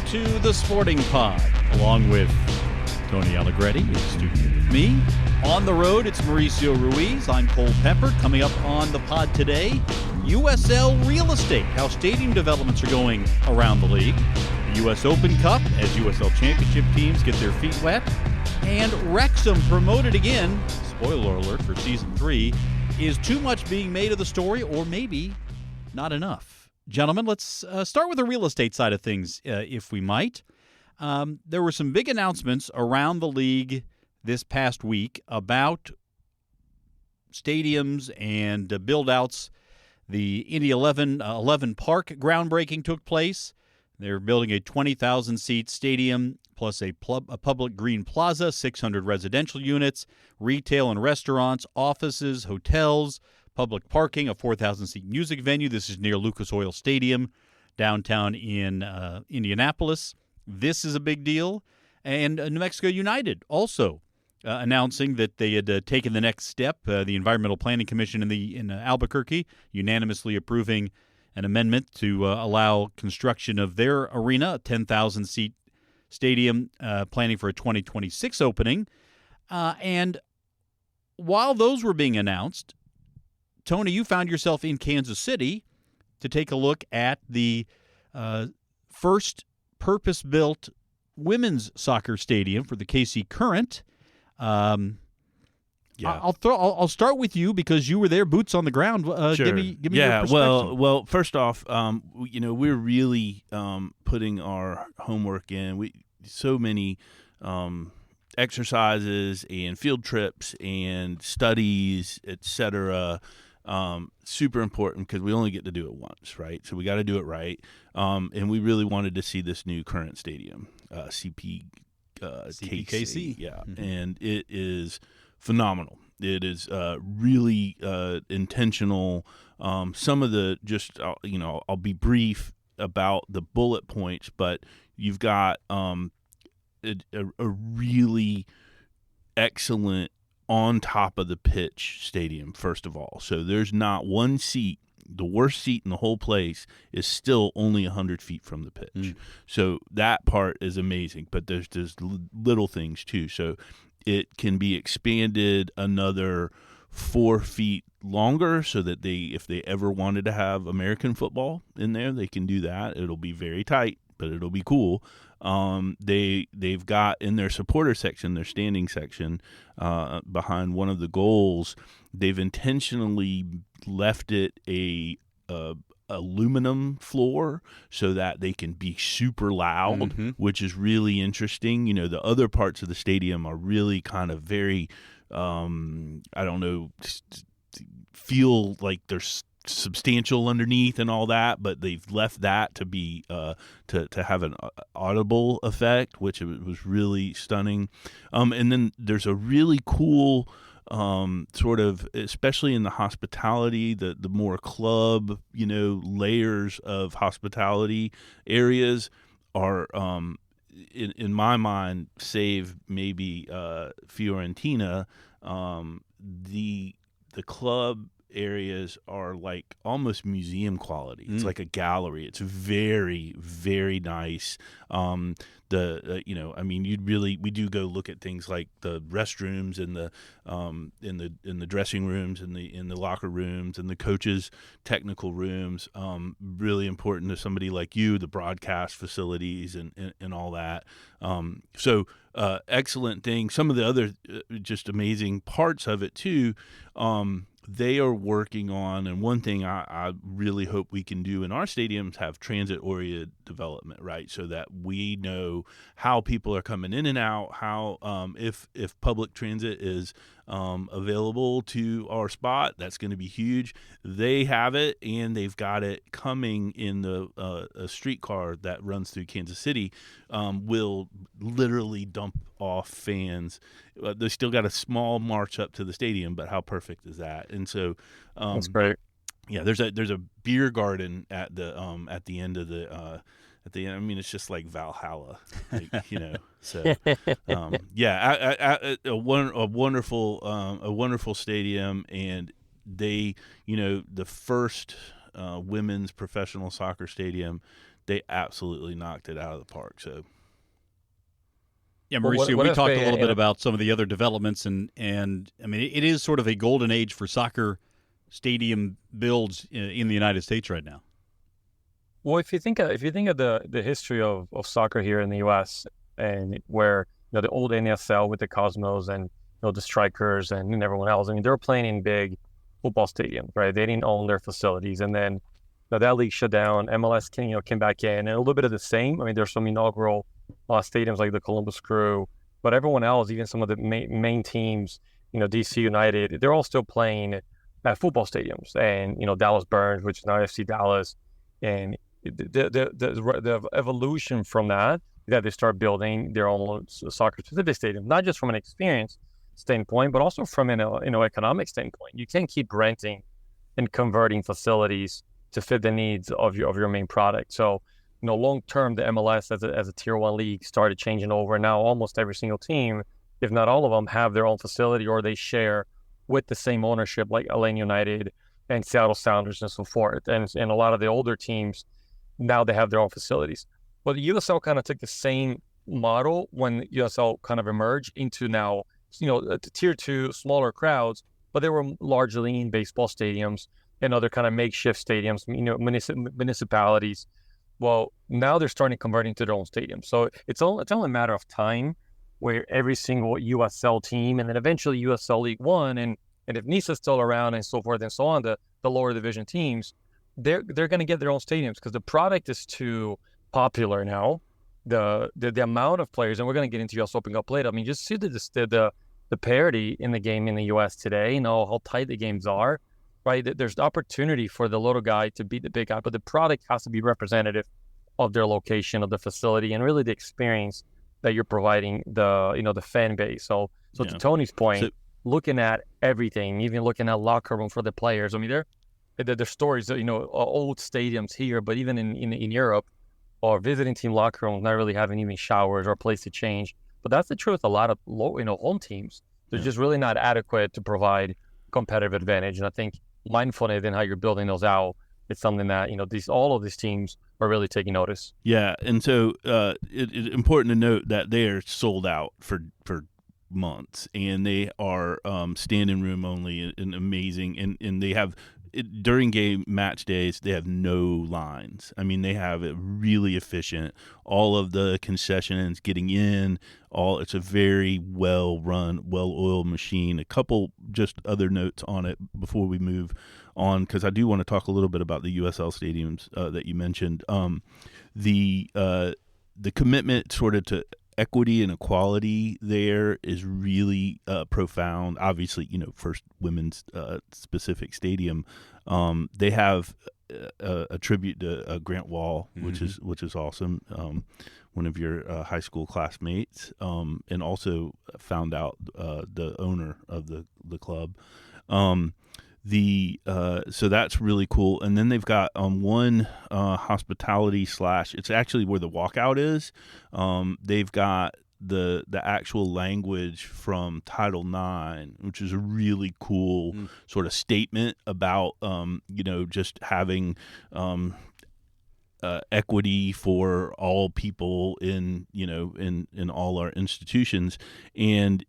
to the Sporting Pod, along with Tony Allegretti in studio with me. On the road, it's Mauricio Ruiz. I'm Cole Pepper. Coming up on the pod today, USL Real Estate, how stadium developments are going around the league. The U.S. Open Cup, as USL Championship teams get their feet wet. And Wrexham promoted again. Spoiler alert for Season 3. Is too much being made of the story, or maybe not enough? Gentlemen, let's start with the real estate side of things, if we might. There were some big announcements around the league this past week about stadiums and build-outs. The Indy 11 Park groundbreaking took place. They're building a 20,000-seat stadium plus a public green plaza, 600 residential units, retail and restaurants, offices, hotels, public parking, a 4,000-seat music venue. This is near Lucas Oil Stadium downtown in Indianapolis. This is a big deal. And New Mexico United also announcing that they had taken the next step. The Environmental Planning Commission in Albuquerque unanimously approving an amendment to allow construction of their arena, a 10,000-seat stadium, planning for a 2026 opening. And while those were being announced, Tony, you found yourself in Kansas City to take a look at the first purpose-built women's soccer stadium for the KC Current. Yeah. I'll start with you because you were there, boots on the ground. Sure. Give me your perspective. Well, first off, we're really putting our homework in. So many exercises and field trips and studies, etc. Super important because we only get to do it once, right? So we got to do it right. And we really wanted to see this new Current Stadium, CPKC. Yeah, mm-hmm. And it is phenomenal. It is really intentional. Some of the I'll be brief about the bullet points, but you've got a really excellent on top of the pitch stadium, first of all. So there's not one seat. The worst seat in the whole place is still only 100 feet from the pitch. Mm. So that part is amazing, but there's just little things too. So it can be expanded another 4 feet longer so that if they ever wanted to have American football in there, they can do that. It'll be very tight, but it'll be cool. They've got in their supporter section, their standing section, behind one of the goals, they've intentionally left it a aluminum floor so that they can be super loud, mm-hmm. which is really interesting. The other parts of the stadium are really kind of very, feel like there's substantial underneath and all that, but they've left that to be to have an audible effect, which was really stunning. And then there's a really cool sort of, especially in the hospitality, the more club layers of hospitality areas are in my mind, save maybe Fiorentina, the club areas are like almost museum quality. It's like a gallery. It's very, very nice. We do go look at things like the restrooms and the in the dressing rooms and in the locker rooms and the coaches' technical rooms. Really important to somebody like you, the broadcast facilities and all that. Excellent thing. Some of the other just amazing parts of it too. They are working on, and one thing I really hope we can do in our stadiums, have transit-oriented development, right? So that we know how people are coming in and out, how if public transit is available to our spot, that's going to be huge. They have it, and they've got it coming in a streetcar that runs through Kansas City, will literally dump off fans. They still got a small march up to the stadium, but how perfect is that? And so that's great. Yeah, there's a beer garden at the end of the at the end. I mean, it's just like Valhalla, So a wonderful stadium, and they, the first women's professional soccer stadium they absolutely knocked it out of the park. So. Yeah, Mauricio, we talked a little bit about some of the other developments, and I mean, it is sort of a golden age for soccer stadium builds in the United States right now. Well, if you think of the history of soccer here in the U.S. and where the old NSL with the Cosmos and the Strikers and everyone else, I mean, they were playing in big football stadiums, right? They didn't own their facilities, and then that league shut down. MLS came back in, and a little bit of the same. I mean, there's some inaugural stadiums like the Columbus Crew, but everyone else, even some of the main teams, DC United, they're all still playing at football stadiums, and Dallas Burns, which is now FC Dallas, and the evolution from that they start building their own soccer specific stadium, not just from an experience standpoint, but also from an economic standpoint. You can't keep renting and converting facilities to fit the needs of your main product. So, long term, the MLS as a tier 1 league started changing over. Now, almost every single team, if not all of them, have their own facility, or they share with the same ownership, like Atlanta United and Seattle Sounders and so forth. And a lot of the older teams, now they have their own facilities. But the USL kind of took the same model when USL kind of emerged into now, tier 2, smaller crowds, but they were largely in baseball stadiums and other kind of makeshift stadiums, municipalities. Well, now they're starting converting to their own stadiums. So it's only a matter of time where every single USL team, and then eventually USL League One, and if NISA's still around and so forth and so on, the lower division teams, they're going to get their own stadiums because the product is too popular now. The amount of players, and we're going to get into US Open Cup later. I mean, just see the parity in the game in the US today, how tight the games are. Right, there's the opportunity for the little guy to beat the big guy, but the product has to be representative of their location, of the facility, and really the experience that you're providing the fan base. So to Tony's point, looking at everything, even looking at locker room for the players. I mean, there's stories of old stadiums here, but even in Europe, or visiting team locker rooms not really having even showers or a place to change. But that's the truth. A lot of home teams, they're just really not adequate to provide competitive advantage. And I think mindfulness in how you're building those out, it's something that all of these teams are really taking notice. Yeah, and so it's important to note that they are sold out for months, and they are standing room only and amazing, and they have during game match days they have no lines. I mean, they have it really efficient. All of the concessions getting in. It's a very well run, well oiled machine. A couple just other notes on it before we move on, because I do want to talk a little bit about the USL stadiums that you mentioned. The commitment sort of to equity and equality there is really profound. Obviously, first women's specific stadium. They have a tribute to Grant Wall, which is awesome. One of your high school classmates, and also found out the owner of the club. So that's really cool. And then they've got one hospitality / it's actually where the walkout is. They've got the actual language from Title IX, which is a really cool sort of statement about just having equity for all people in all our institutions. And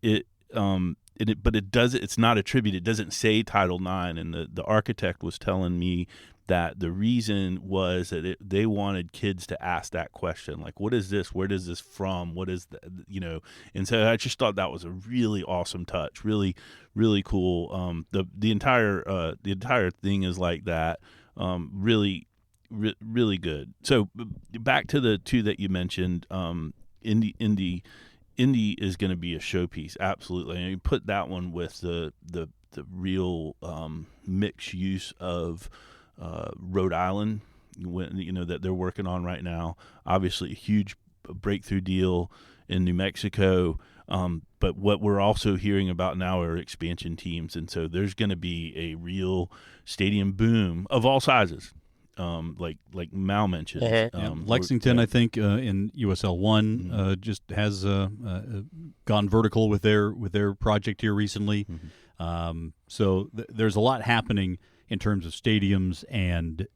but it's not attributed. It doesn't say Title IX. And the architect was telling me that the reason was that they wanted kids to ask that question, like, what is this? Where does this from? What is And so I just thought that was a really awesome touch, really, really cool. The entire thing is like that. Really, really good. So back to the two that you mentioned, Indy is going to be a showpiece, absolutely. And you put that one with the real mixed use of Rhode Island, that they're working on right now. Obviously, a huge breakthrough deal in New Mexico. But what we're also hearing about now are expansion teams, and so there's going to be a real stadium boom of all sizes. Like Mal mentioned, Lexington, I think in USL One just has gone vertical with their project here recently. So there's a lot happening in terms of stadiums and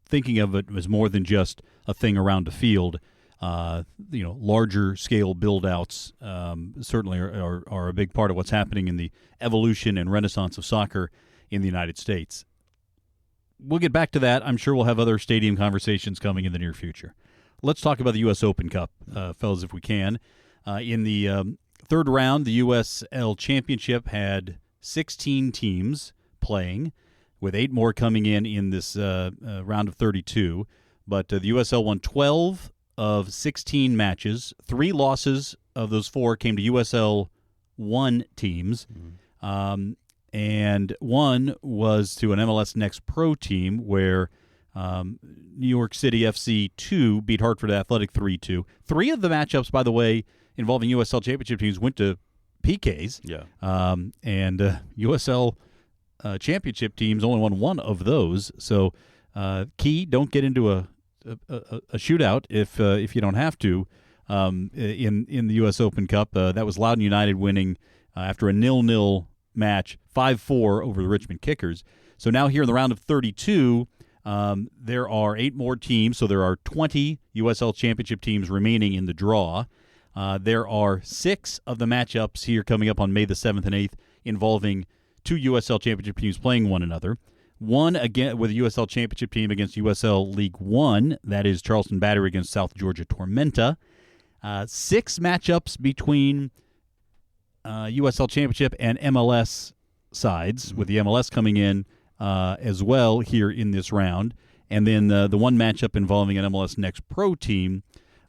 thinking of it as more than just a thing around a field. Larger scale build-outs certainly are a big part of what's happening in the evolution and renaissance of soccer in the United States. We'll get back to that. I'm sure we'll have other stadium conversations coming in the near future. Let's talk about the U.S. Open Cup, fellas, if we can. In the third round, the USL Championship had 16 teams playing, with 8 more coming in this round of 32. But the USL won 12 of 16 matches. 3 losses of those 4 came to USL 1 teams. And 1 was to an MLS Next Pro team where New York City FC 2 beat Hartford Athletic 3-2. 3 of the matchups, by the way, involving USL Championship teams went to PKs. Yeah. And USL Championship teams only won 1 of those. So key, don't get into a shootout if you don't have to in the U.S. Open Cup. That was Loudoun United winning after a 0-0 match 5-4 over the Richmond Kickers. So now here in the round of 32, there are 8 more teams. So there are 20 USL Championship teams remaining in the draw. There are 6 of the matchups here coming up on May the 7th and 8th involving 2 USL Championship teams playing one another. 1 again with a USL Championship team against USL League One. That is Charleston Battery against South Georgia Tormenta. 6 matchups between USL Championship and MLS sides, with the MLS coming in as well here in this round. And then the 1 matchup involving an MLS Next Pro team.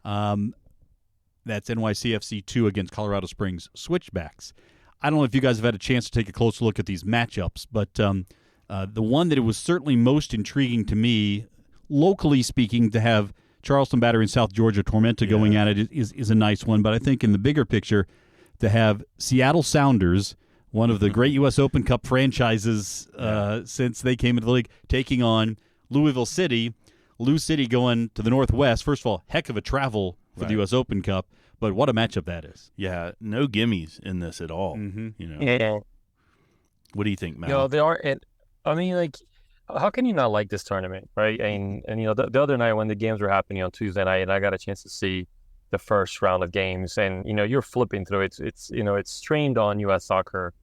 That's NYCFC 2 against Colorado Springs Switchbacks. I don't know if you guys have had a chance to take a closer look at these matchups, but the one that it was certainly most intriguing to me, locally speaking, to have Charleston Battery and South Georgia Tormenta going at it is a nice one. But I think in the bigger picture, to have Seattle Sounders, one of the great U.S. Open Cup franchises since they came into the league, taking on Louisville City. Lou City going to the Northwest. First of all, heck of a travel for the U.S. Open Cup. But what a matchup that is. Yeah, no gimmies in this at all. Yeah. What do you think, Matt? They are. And I mean, like, how can you not like this tournament, right? And the other night when the games were happening on Tuesday night, and I got a chance to see the first round of games, and you're flipping through it. It's streamed on U.S. Soccer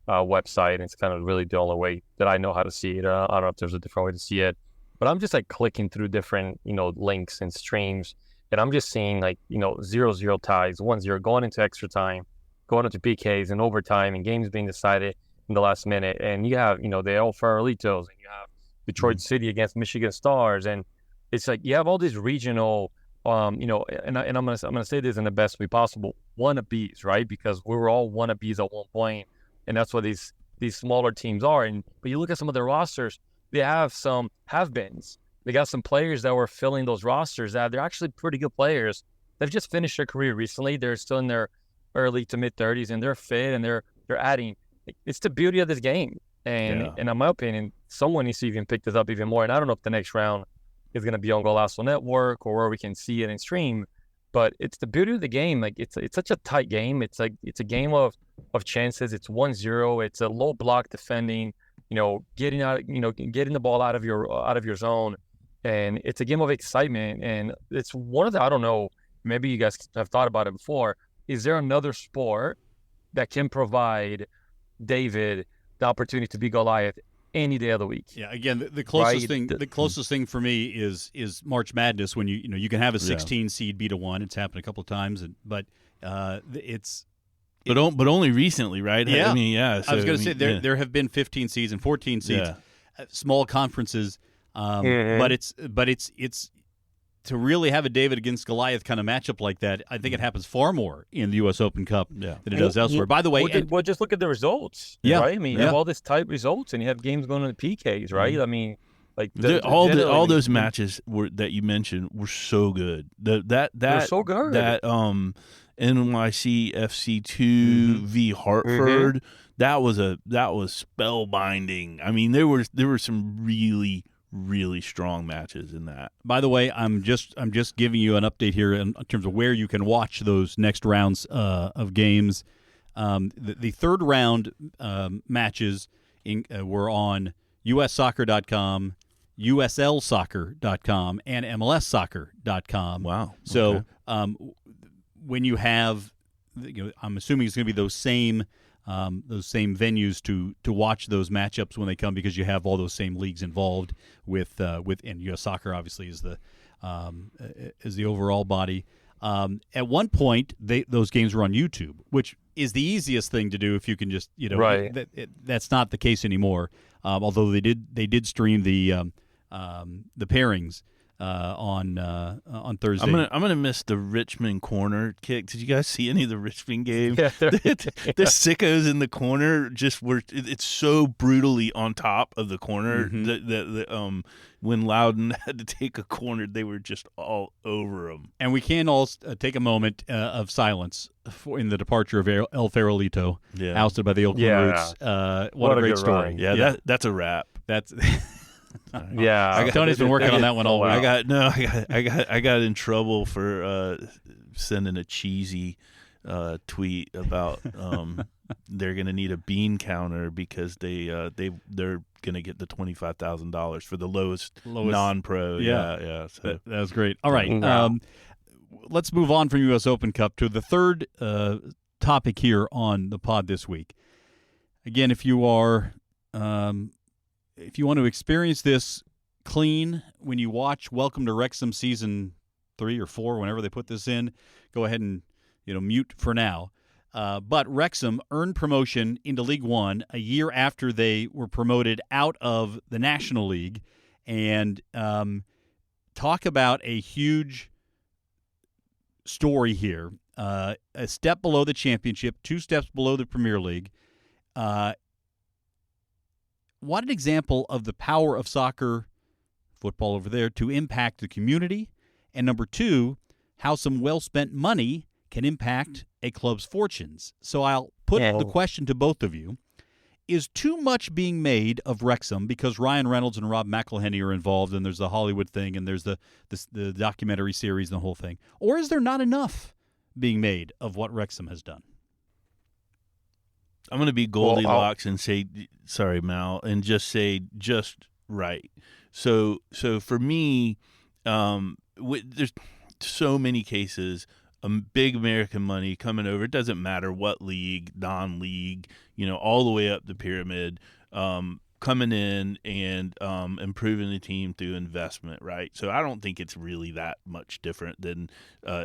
website, and it's kind of really the only way that I know how to see it. I don't know if there's a different way to see it, but I'm just like clicking through different links and streams. And I'm just seeing 0-0 ties, 1-0 going into extra time, going into PKs and overtime, and games being decided in the last minute. And you have, the El Farolitos, and you have Detroit City against Michigan Stars, and it's like you have all these regional, and I'm gonna say this in the best way possible, wannabes, right? Because we were all wannabes at one point, and that's what these smaller teams are. But you look at some of their rosters, they have some have-beens. They got some players that were filling those rosters that they're actually pretty good players. They've just finished their career recently. They're still in their early to mid 30s, and they're fit, and they're adding. It's the beauty of this game. And in my opinion, someone needs to even pick this up even more. And I don't know if the next round is going to be on Golazo Network or where we can see it and stream, but it's the beauty of the game. Like it's such a tight game. It's a game of chances. It's 1-0. It's a low block defending. Getting the ball out of your zone. And it's a game of excitement, and it's one of the, I don't know, maybe you guys have thought about it before. Is there another sport that can provide David the opportunity to be Goliath any day of the week? Yeah, again, the closest thing for me is March Madness, when you can have a 16 seed beat a 1. It's happened a couple of times, but only recently, right? Yeah. I mean, yeah. So, I was going to say there have been 15 seeds and 14 seeds, small conferences. But it's to really have a David against Goliath kind of matchup like that. I think it happens far more in the U.S. Open Cup than it does elsewhere. By the way, just look at the results. Yeah, right. I mean, you have all this tight results, and you have games going to the PKs, right? I mean, like all those matches that you mentioned were so good. They're so good. That NYC FC 2 v Hartford, that was spellbinding. I mean, there were some really strong matches in that. By the way, I'm just giving you an update here in terms of where you can watch those next rounds of games. The third round matches were on ussoccer.com USLsoccer.com and MLSsoccer.com. Wow. So Okay. when you have, I'm assuming it's going to be those same venues to watch those matchups when they come, because you have all those same leagues involved with and U.S. Soccer obviously is the overall body. At one point, those games were on YouTube, which is the easiest thing to do if you can just Right. That's not the case anymore. Although they did stream the pairings on Thursday. I'm gonna miss the Richmond corner kick. Did you guys see any of the Richmond game? Yeah, The sickos in the corner just were. It's so brutally on top of the corner that when Loudon had to take a corner, they were just all over him. And we can all take a moment of silence in the departure of El Farolito, ousted by the Oakland Roots. What a great story! Run. Yeah, that's a wrap. That's Yeah, Tony's been working on that one all week. I got in trouble for sending a cheesy tweet about they're going to need a bean counter because they're going to get the $25,000 for the lowest non-pro. Yeah. So that was great. All right, Wow. Let's move on from U.S. Open Cup to the third topic here on the pod this week. Again, if you want to experience this clean when you watch Welcome to Wrexham Season 3 or 4, whenever they put this in, go ahead and mute for now. But Wrexham earned promotion into League One a year after they were promoted out of the National League. And talk about a huge story here. A step below the championship, 2 steps below the Premier League. What an example of the power of soccer, football over there, to impact the community. And number 2, how some well-spent money can impact a club's fortunes. So I'll put the question to both of you. Is too much being made of Wrexham because Ryan Reynolds and Rob McElhenney are involved, and there's the Hollywood thing, and there's the documentary series and the whole thing? Or is there not enough being made of what Wrexham has done? I'm going to be Goldilocks and say, sorry, Mal, and just say just right. So for me, there's so many cases, big American money coming over. It doesn't matter what league, non-league, all the way up the pyramid, coming in and improving the team through investment, right? So I don't think it's really that much different than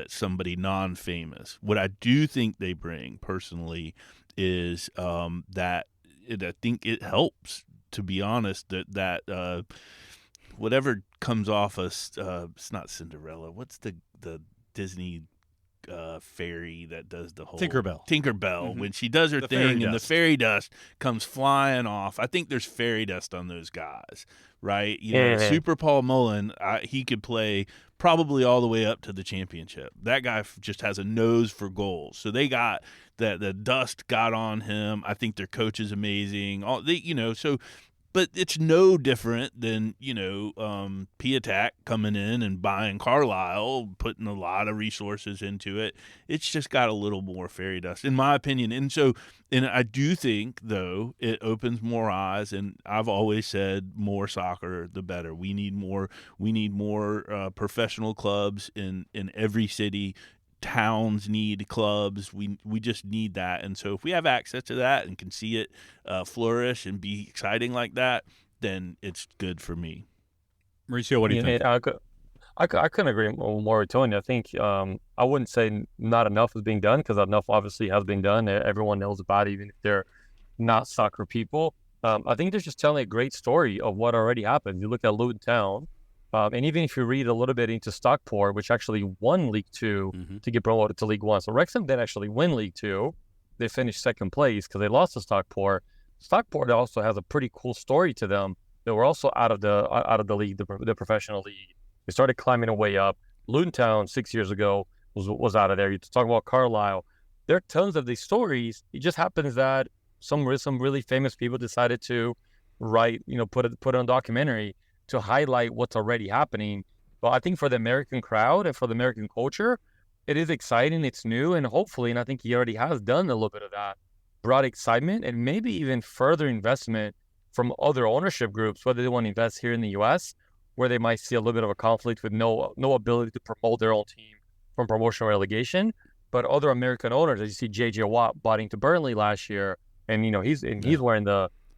somebody non-famous. What I do think they bring personally is that I think it helps, to be honest, that whatever comes off us, it's not Cinderella. What's the Disney fairy that does the whole Tinkerbell when she does her thing and the fairy dust comes flying off. I think there's fairy dust on those guys, right? Super Paul Mullen, he could play probably all the way up to the championship. That guy just has a nose for goals. So they got the dust got on him. I think their coach is amazing. But it's no different than, Piatak coming in and buying Carlisle, putting a lot of resources into it. It's just got a little more fairy dust, in my opinion. And I do think, though, it opens more eyes. And I've always said more soccer, the better. We need more professional clubs in every city. Towns need clubs. We just need that. And so if we have access to that and can see it flourish and be exciting like that, then it's good for me. Mauricio, what do you think? I couldn't agree more with Tony. I think I wouldn't say not enough is being done, because enough obviously has been done. Everyone knows about it, even if they're not soccer people. I think they're just telling a great story of what already happened. You look at Luton Town. And even if you read a little bit into Stockport, which actually won League Two to get promoted to League One. So Wrexham did actually win League Two. They finished second place because they lost to Stockport. Stockport also has a pretty cool story to them. They were also out of the league, the professional league. They started climbing their way up. Luton Town 6 years ago was out of there. You talk about Carlisle. There are tons of these stories. It just happens that some really famous people decided to write, put it on a documentary to highlight what's already happening. But I think for the American crowd and for the American culture, it is exciting, it's new, and hopefully, and I think he already has done a little bit of that, brought excitement and maybe even further investment from other ownership groups, whether they want to invest here in the U.S., where they might see a little bit of a conflict with no ability to promote their own team from promotion or relegation. But other American owners, as you see, J.J. Watt bought into Burnley last year, and he's wearing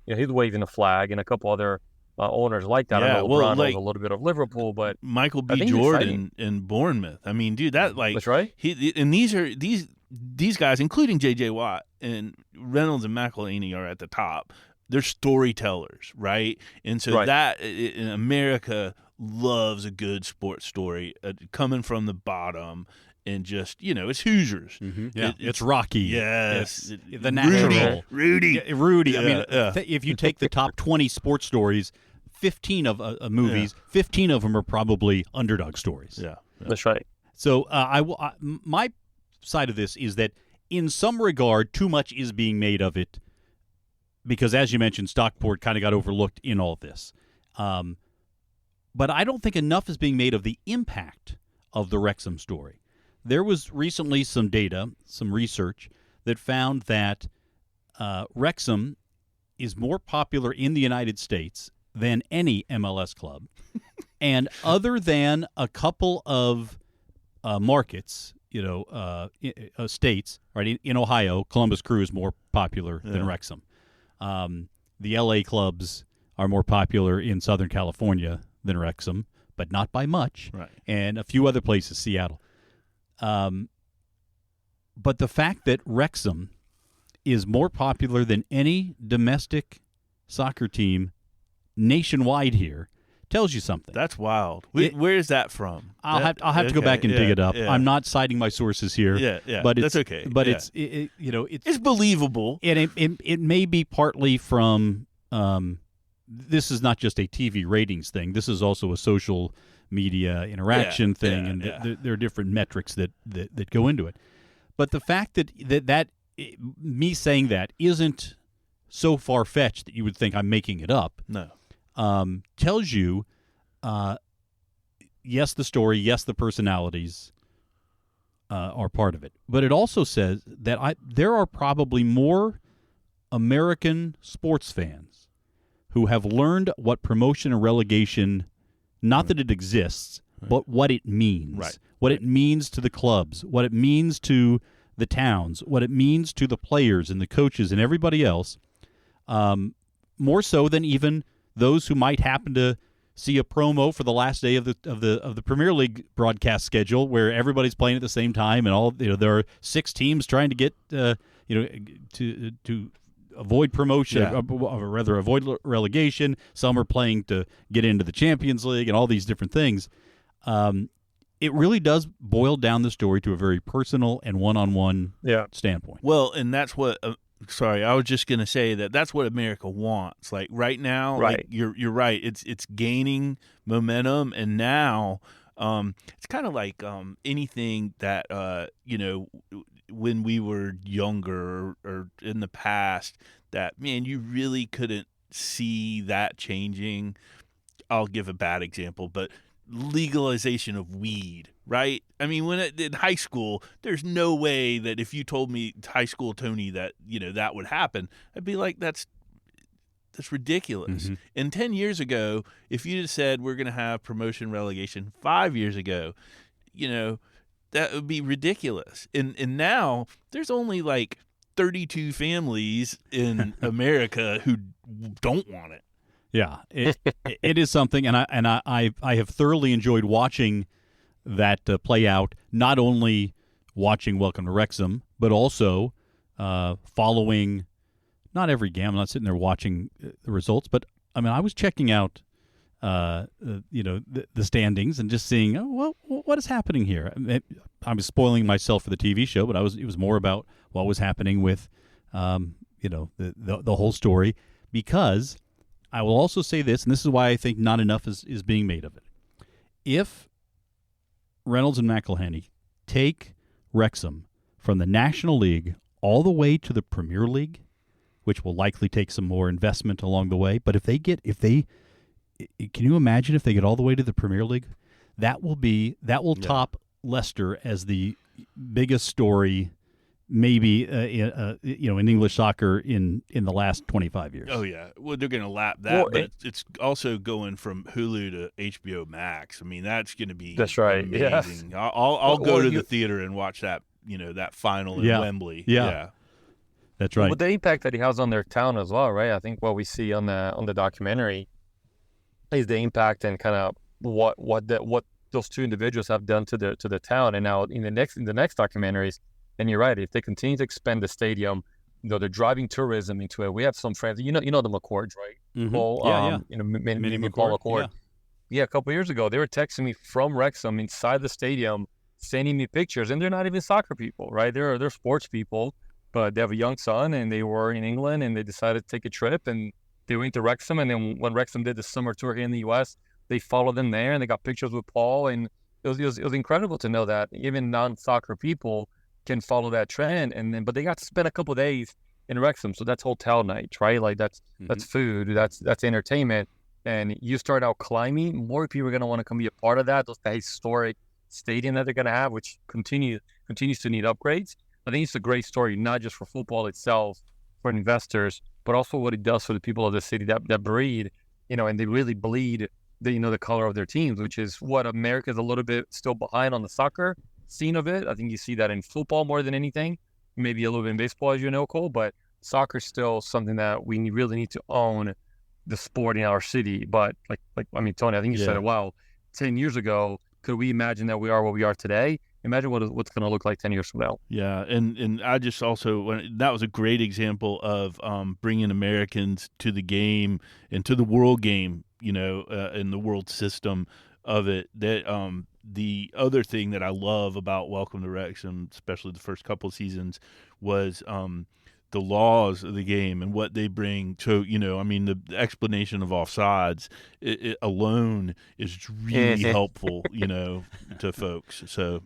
he's waving the flag, and a couple other owners like that. I know LeBron owns a little bit of Liverpool, but Michael B. Jordan in Bournemouth. I mean, dude, that's right. These guys, including J.J. Watt and Reynolds and McElhaney, are at the top. They're storytellers, right? And so that in America loves a good sports story coming from the bottom. And just, it's Hoosiers. Mm-hmm. Yeah, it's Rocky. Yes. The natural. Rudy. Yeah, I mean, if you take the top 20 sports stories, 15 of movies, 15 of them are probably underdog stories. Yeah. That's right. So my side of this is that in some regard, too much is being made of it because, as you mentioned, Stockport kind of got overlooked in all this. But I don't think enough is being made of the impact of the Wrexham story. There was recently some data, some research, that found that Wrexham is more popular in the United States than any MLS club. And other than a couple of markets, states, right? In Ohio, Columbus Crew is more popular than Wrexham. The LA clubs are more popular in Southern California than Wrexham, but not by much. Right. And a few other places, Seattle. But the fact that Wrexham is more popular than any domestic soccer team nationwide here tells you something. That's wild. Where is that from? I'll have to go back and dig it up. I'm not citing my sources here. Yeah. But that's okay. But it's believable, and it may be partly from. This is not just a TV ratings thing. This is also a social media interaction thing, and there are different metrics that go into it. But the fact that me saying that isn't so far-fetched that you would think I'm making it up. No. Tells you, yes, the story, yes, the personalities are part of it. But it also says that there are probably more American sports fans who have learned what promotion and relegation, not that it exists, but what it means. Right. What it means to the clubs, what it means to the towns, what it means to the players and the coaches and everybody else, more so than even those who might happen to see a promo for the last day of the Premier League broadcast schedule, where everybody's playing at the same time, and all there are 6 teams trying to get to avoid promotion, or rather avoid relegation. Some are playing to get into the Champions League, and all these different things. It really does boil down the story to a very personal and one-on-one standpoint. Well, and that's what. Sorry, I was just going to say that's what America wants. Like right now, like you're right. It's gaining momentum, and now it's kind of like anything that when we were younger or in the past, that man, you really couldn't see that changing. I'll give a bad example, but legalization of weed, right? I mean, in high school, there's no way that if you told me, high school Tony, that that would happen, I'd be like, that's ridiculous. Mm-hmm. And 10 years ago, if you just said we're going to have promotion relegation 5 years ago, that would be ridiculous. And now there's only like 32 families in America who don't want it. Yeah, it is something, and I have thoroughly enjoyed watching that play out. Not only watching Welcome to Wrexham, but also following. Not every game. I'm not sitting there watching the results, but I mean, I was checking out, the standings and just seeing, what is happening here. I was spoiling myself for the TV show, but it was more about what was happening with, the whole story, because. I will also say this, and this is why I think not enough is being made of it. If Reynolds and McElhaney take Wrexham from the National League all the way to the Premier League, which will likely take some more investment along the way, but can you imagine if they get all the way to the Premier League? That will top Leicester as the biggest story maybe in English soccer in the last 25 years. Oh yeah, well they're going to lap that, but it's also going from Hulu to HBO Max. I mean, that's going to be amazing. Yeah. I'll go to the theater and watch that. That final in Wembley. Yeah. That's right. But the impact that he has on their town as well, right? I think what we see on the documentary is the impact and kind of what those two individuals have done to the town. And now in the next documentaries, and you're right, if they continue to expand the stadium, they're driving tourism into it. We have some friends, you know the McCords, right? Mm-hmm. Paul, Mini Paul McCord. Yeah, a couple of years ago, they were texting me from Wrexham inside the stadium, sending me pictures, and they're not even soccer people, right? They're sports people, but they have a young son, and they were in England, and they decided to take a trip, and they went to Wrexham, and then when Wrexham did the summer tour here in the U.S., they followed them there, and they got pictures with Paul, and it was incredible to know that even non-soccer people can follow that trend, but they got to spend a couple of days in Wrexham, so that's hotel nights, right? Like that's food, that's entertainment, and you start out climbing, more people are going to want to come be a part of that. That historic stadium that they're going to have, which continues to need upgrades. I think it's a great story, not just for football itself, for investors, but also what it does for the people of the city that breed, and they really bleed the color of their teams, which is what America's a little bit still behind on the soccer scene of it. I think you see that in football more than anything, maybe a little bit in baseball, as you know, Cole, but soccer's still something that we really need to own the sport in our city. But Tony, I think you said it well. 10 years ago, could we imagine that we are what we are today? Imagine what's going to look like 10 years from now. Yeah, and I just also that was a great example of bringing Americans to the game and to the world game, in the world system of it. That the other thing that I love about Welcome to Wrexham, especially the first couple of seasons, was the laws of the game and what they bring to, the explanation of offsides it alone is really helpful, to folks. So.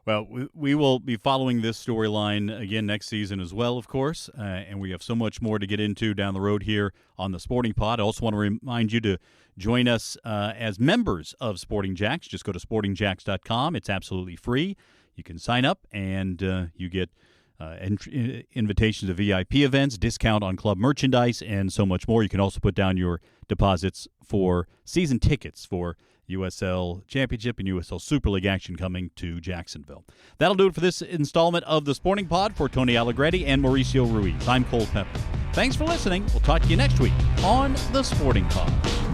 Well, we will be following this storyline again next season as well, of course, and we have so much more to get into down the road here on the Sporting Pod. I also want to remind you to join us as members of Sporting Jacks. Just go to sportingjacks.com. It's absolutely free. You can sign up, and you get invitations to VIP events, discount on club merchandise, and so much more. You can also put down your deposits for season tickets for USL Championship and USL Super League action coming to Jacksonville. That'll do it for this installment of the Sporting Pod. For Tony Allegretti and Mauricio Ruiz, I'm Cole Pepper. Thanks for listening. We'll talk to you next week on the Sporting Pod.